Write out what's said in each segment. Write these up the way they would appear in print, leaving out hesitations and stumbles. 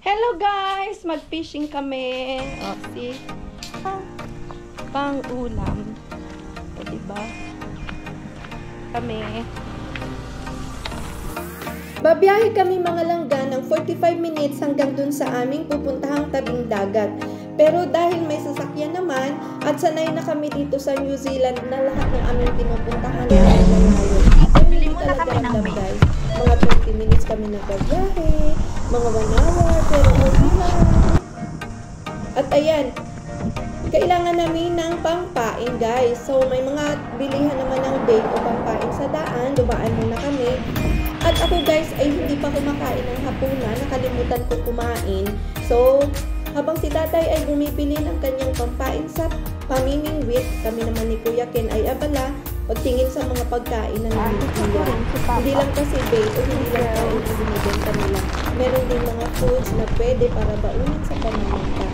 Hello guys! Mag-fishing kami. O, see? Pang ulam. O, diba? Kami. Babiyahe kami mga langga ng 45 minutes hanggang dun sa aming pupuntahang tabing dagat. Pero dahil may sasakyan naman at sanay na kami dito sa New Zealand na lahat ng aming pinupuntahan ay malayo. Bili mo na kami ng guys. Mga 20 minutes kami nagbabiyahe, mga 1 hour, pero okay lang. At ayan, kailangan namin ng pangpain guys. So may mga bilihan naman ng bait o pangpain sa daan. Dumaan muna kami. At ako guys ay hindi pa kumakain ng hapunan. Nakalimutan ko kumain. So habang si tatay ay bumibili ng kanyang pampain sa pamimingwit, kami naman ni Kuya Ken ay abala pagtingin sa mga pagkain na nila. Hindi lang kasi bait o hindi lang kain ang binibenta nila. Meron din mga foods na pwede para baunin sa pamamangka.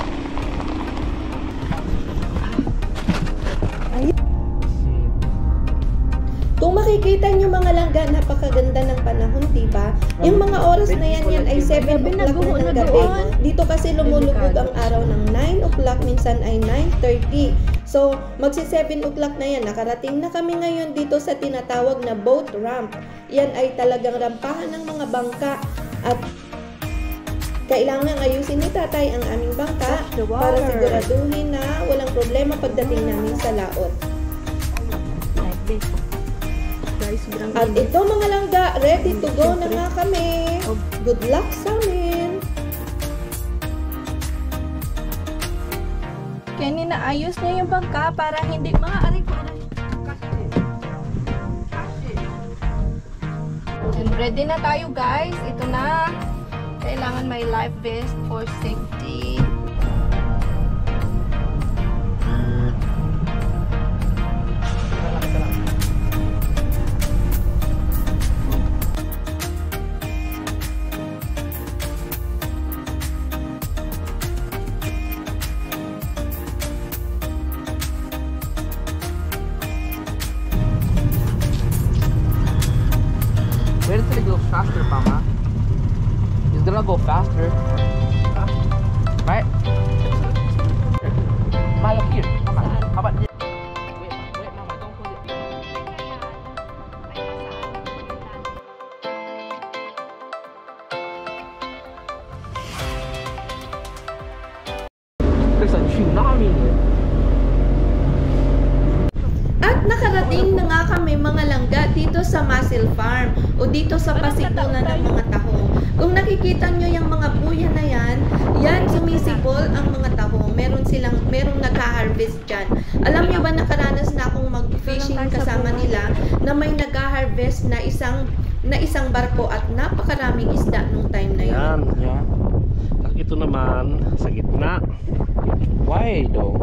Kung makikita nyo mga langga, napakaganda ng panahon, diba? Yung mga oras na yan ay 7 o'clock na ng gabi. Dito kasi lumulubog ang araw ng 9 o'clock, minsan ay 9:30. So, magsi 7 o'clock na yan. Nakarating na kami ngayon dito sa tinatawag na boat ramp. Yan ay talagang rampahan ng mga bangka. At kailangan ayusin ni tatay ang aming bangka para siguraduhin na walang problema pagdating namin sa laot. Like this. At ito mga langga, ready to go na nga kami. Good luck sa amin. Kaya naayos niya yung bangka para hindi maaari ko. And ready na tayo guys. Ito na. Kailangan may life vest for safety. Where did it go faster, Mama? It's gonna go faster. Right? Ma, look here. Mama, how about this? Wait, Mama, don't put it. There's a tsunami here. At nakarating na nga kami mga langga dito sa Mussel Farm o dito sa pasikunan ng mga tahong. Kung nakikita nyo yung mga buya na yan sumisipol ang mga tahong. Merong nagha-harvest dyan. Alam nyo ba nakaranas na akong mag-fishing kasama nila na may nagha-harvest na isang barko at napakaraming isda nung time na yun. Yan. Ito naman sa gitna. Why though?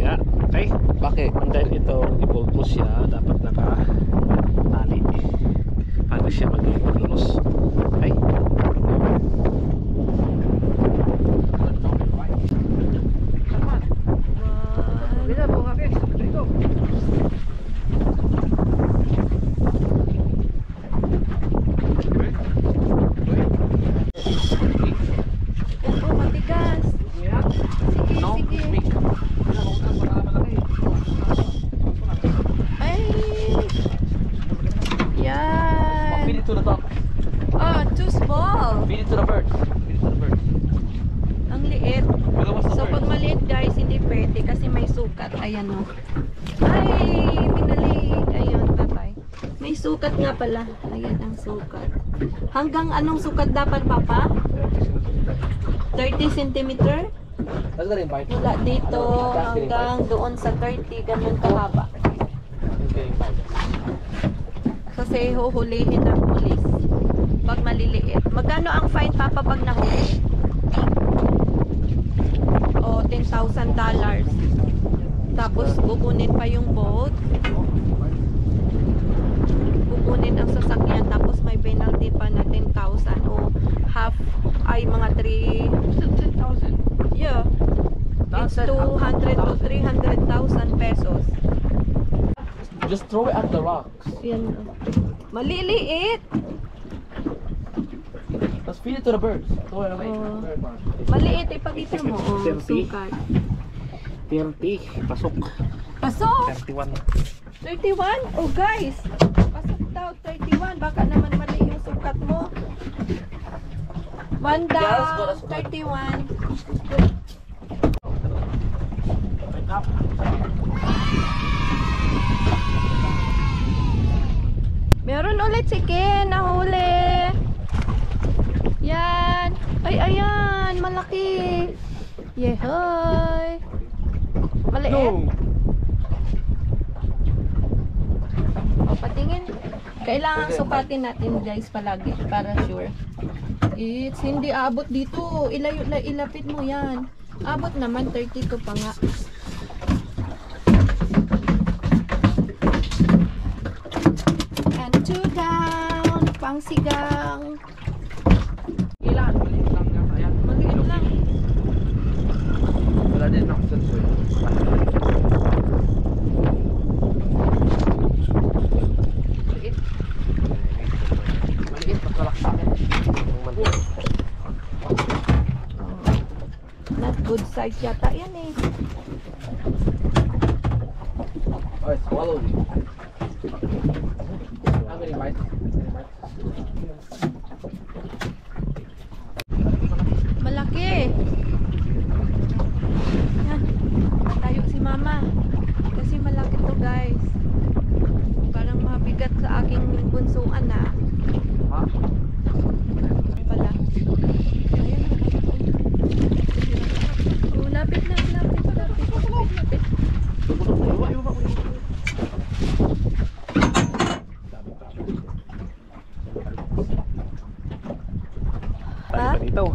Yeah, okay. Bakit? And then ito, i-bolt mo siya, dapat naka-tali. Paano siya mag-lunos. Okay? Matigas. No, Sige. Ay. Yan. Feed it to the dog. Oh, too small. Feed it to the birds. Feed it to the birds. Ang liit. What's the So birds? pag maliit guys, hindi pwede kasi may sukat. Ayan o. Ay, binalik. Ayun, tatay. May sukat nga pala. Ayan ang sukat. Hanggang anong sukat dapat, Papa? 30 cm? That's the invite. Mula dito hanggang doon sa 30, ganun kahaba. Okay, invite. Kasi huhulihin ng pulis pag maliliit. Magkano ang fine, Papa, pag nahuli? O, $10,000. Tapos kukunin pa yung boat. Kukunin ang sasakyan. Tapos may penalty pa na 10,000 o half ay mga 10,000. Yeah. It's 200 to 300,000 pesos. Just throw it at the rocks. Yan. Maliliit. Let's feed it to the birds. Throw it away. Oh. Maliit, ipakita mo. Oh, 30. sukat. 30. Pasok. Pasok! 31. 31? Oh guys, pasok daw 31. Baka naman mali yung sukat mo. 1 Yeah, down, let's go. 31. Wake up. Meron ulit si Ken, nahuli. Yan. Ay, ayan, malaki. Yehoy. Maliit. O, patingin. Kailangan sukatin natin guys palagi para sure. It's hindi aabot dito. Ilapit mo yan. Abot naman 32 pa nga. And 2 down. Pangsigang. Ilan? Maliit lang nga. Ayan. Maliit lang. Wala din ako sensor. Maliit. Maliit. Mas malak sa akin. Not good size yata yan eh. Oh, it's swallowed. How many bites? Malaki. Yan. Tayo si mama. Kasi malaki to guys. Parang mabigat sa aking bunsuan na. Ha? Pala. Ayan. Oh, lapit na. Lapit. Tayo ba dito?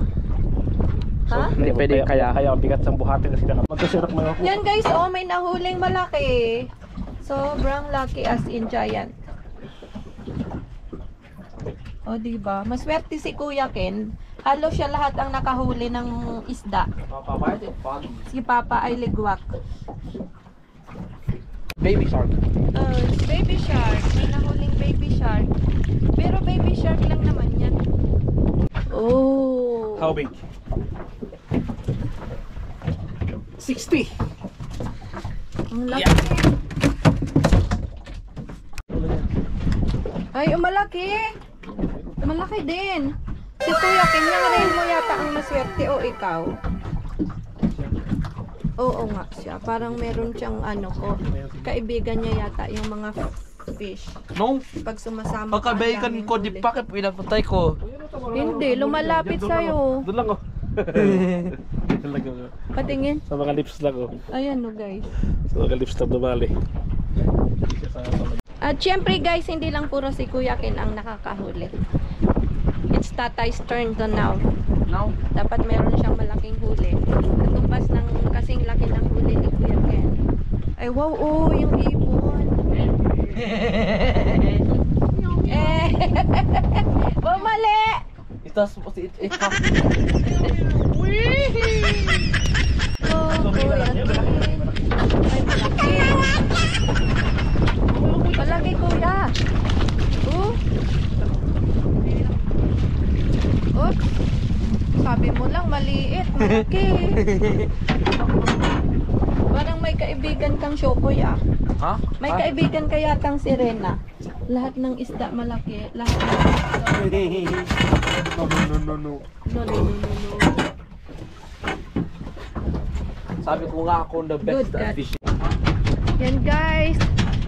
Ha? Hindi pwede kaya ang bigat ng buhatin kasi magkasirap mo ako. Yan guys, oh, may nahuling malaki. Sobrang laki as in giant. O, diba? Maswerte si Kuya Ken. Halos siya lahat ang nakahuli ng isda. Papa, why is it foggy? Si Papa ay ligwak. Baby shark. Baby shark. May nahuling baby shark. Pero baby shark lang naman yan. Oh. How big? 60. Ang laki. Ay, malaki. Malaki din. Si Kuya Ken, yung rin mo yata ang maswerte o ikaw? Oo nga siya. Parang meron siyang ano ko. Kaibigan niya yata yung mga fish. No. Pag sumasama Pagkabaikan ang daming ko, huli. di pa kayo pinapuntay ko. Hindi, lumalapit sa'yo. Doon lang oh. Doon lang oh. Patingin. Sa mga lips lang oh. Ayan no guys. Sa mga lips lang dumali. At syempre guys, hindi lang puro si Kuya Ken ang nakakahuli. It's Tatay's turn to now. No. Dapat meron siyang malaking huli. Katumbas ng kasing laki ng huli ni Kuya Ken. Ay wow, oh, yung ibon. Eh, bumali! Ito, it Oh, Kuya Ken. Ay, malaki. Malaki, Kuya. Oh. Oops. Sabi mo lang, maliit. Malaki. Parang may kaibigan kang Shokoy ah. Ha? May kaibigan ka yatang si Rena. Lahat ng isda malaki. Lahat ng isda. No. No. Sabi ko nga ako the best Good at catch. fishing. Yan guys.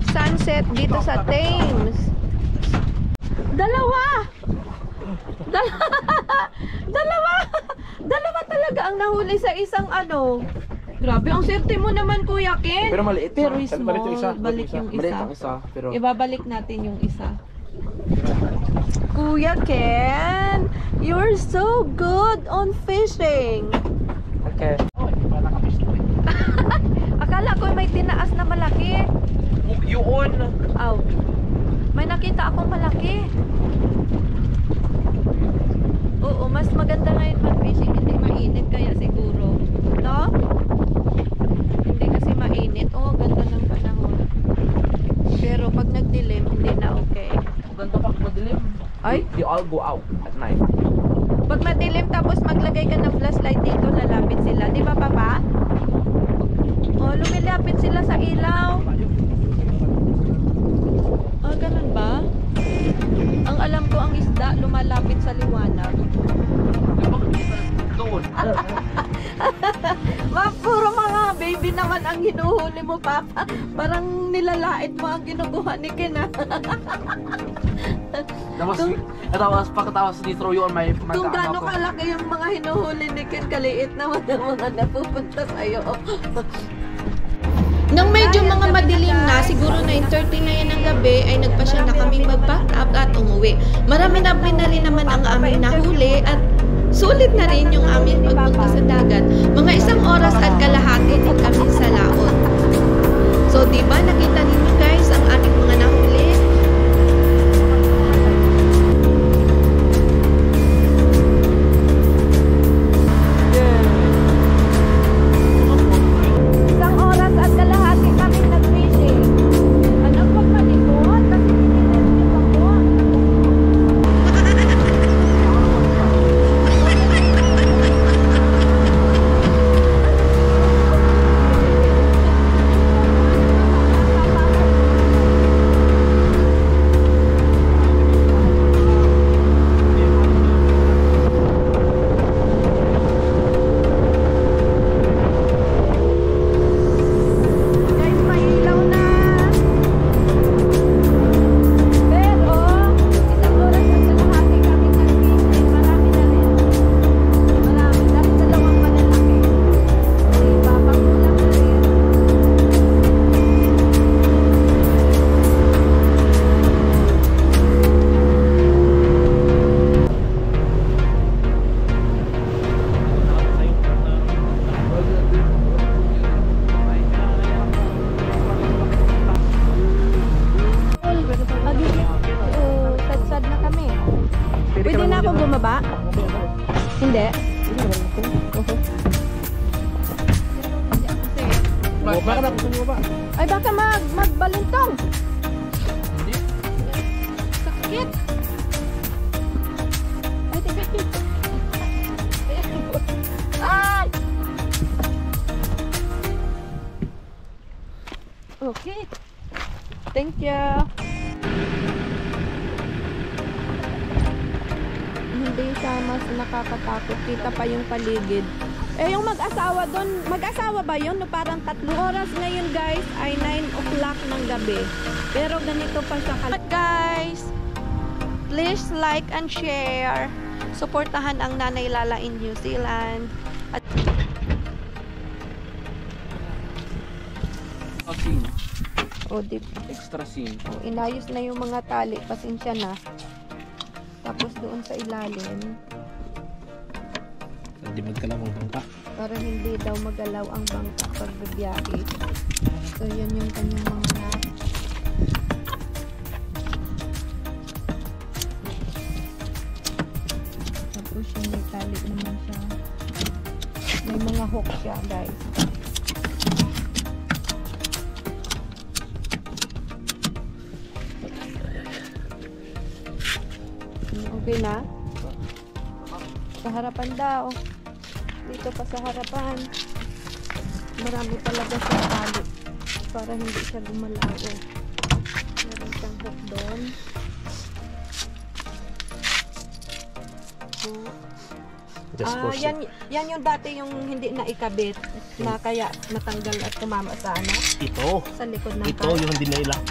Sunset dito sa Thames. Dalawa! Dalawa talaga ang nahuli sa isang ano. Grabe, ang swerte mo naman Kuya Ken. Pero maliit Pero siya. small. Balik yung isa. Balik yung Maliit isa. ang isa. Pero Ibabalik natin yung isa. Kuya Ken, you're so good on fishing. okay. Akala ko may tinaas na malaki. Yun. Aw. May nakita akong malaki. Oo, mas maganda ngayon mag-fishing. Hindi mainit kaya siguro. No? Hindi kasi mainit. Oo, ganda ng panahon. Pero pag nagdilim, hindi na okay. Ganito pa madilim. Ay? They all go out at night. tapos maglagay ka ng flashlight dito, lalapit sila. Di ba, Papa? Oh, lumilapit sila sa ilaw. Ah, ganun ba? Ang alam ko, ang isda, lumalapit sa liwanag. Doon. Puro mga baby naman ang hinuhuli mo, Papa. Parang nilalait mo ang ginukuha ni Ken, ha? Tapos pagkatapos ni-throw you on my Kung gaano kalaki yung mga hinuhuli ni Ken, kaliit naman ang mga napupunta sa'yo. Nang medyo mga madilim na, siguro 9:30 na yan ng gabi, ay nagpasya na kaming mag-pack up at umuwi. Marami na rin naman ang aming nahuli at sulit na rin yung aming pagpunta sa dagat. Mga 1 oras at kalahati din kami sa laot. So, di ba nakita ninyo guys ang ating mga nahuli? Isang oras at kalahati kami nag-fishing. Anong pagpalikot? Kasi nininervous ako. Guys, may ilaw na. Pero, isang oras at kalahati kami nag-fishing. Marami na rin. Marami. Dahil dalawang malalaki. Diba? Pangkulang na rin. Sad-sad na kami. Pwede na ako bumaba? Hindi? Ay, baka magbalintong. Sakit. Ay, teka. Ay! Okay. Thank you. Hindi sama sa nakakatakot. Kita pa yung paligid. Eh, yung mag-asawa doon, mag-asawa ba yun? No, parang 3 oras ngayon, guys, ay 9 o'clock ng gabi. Pero ganito pa siya. Guys, please like and share. Suportahan ang Nanay Lala in New Zealand. At Scene. Extra scene. Inayos na yung mga tali. Pasensya na. Tapos doon sa ilalim, Hindi magkalaw ang bangka. para hindi daw magalaw ang bangka pag bibiyahe. So, yun yung kanyang mga tapos yung may tali naman siya. May mga hook siya, guys. Okay na? Sa harapan daw. Dito pa sa harapan. Marami talaga sa tali para hindi siya gumalaw. Meron siyang hook doon. Just for Yan yung dati yung hindi na ikabit na kaya natanggal at tumama sa ano? Ito. Sa likod ng Ito yung hindi nailak.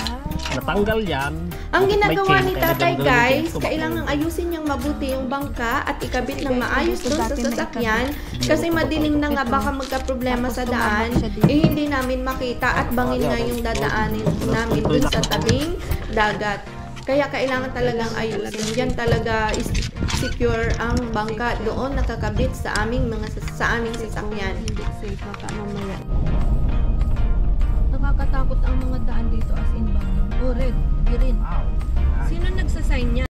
Ah. Natanggal yan. Ang May ginagawa chain, ni kaya tatay nagdadala ng guys, chain. kailangang ayusin niyang mabuti yung bangka at ikabit ng Guys, maayos dito doon sa dati na sasakyan ikabit. kasi madilim na nga baka magka-problema Tapos sa tumama daan, siya dito. eh hindi namin makita at bangin nga yung dadaanin namin dun sa tabing dagat. Kaya kailangan talagang ayusin. Yan talaga is secure ang bangka doon nakakabit sa aming aming sasakyan. Hindi safe baka mamaya. Nakakatakot ang mga daan dito as in ba? Oh, red, green. Sino nagsasign niya?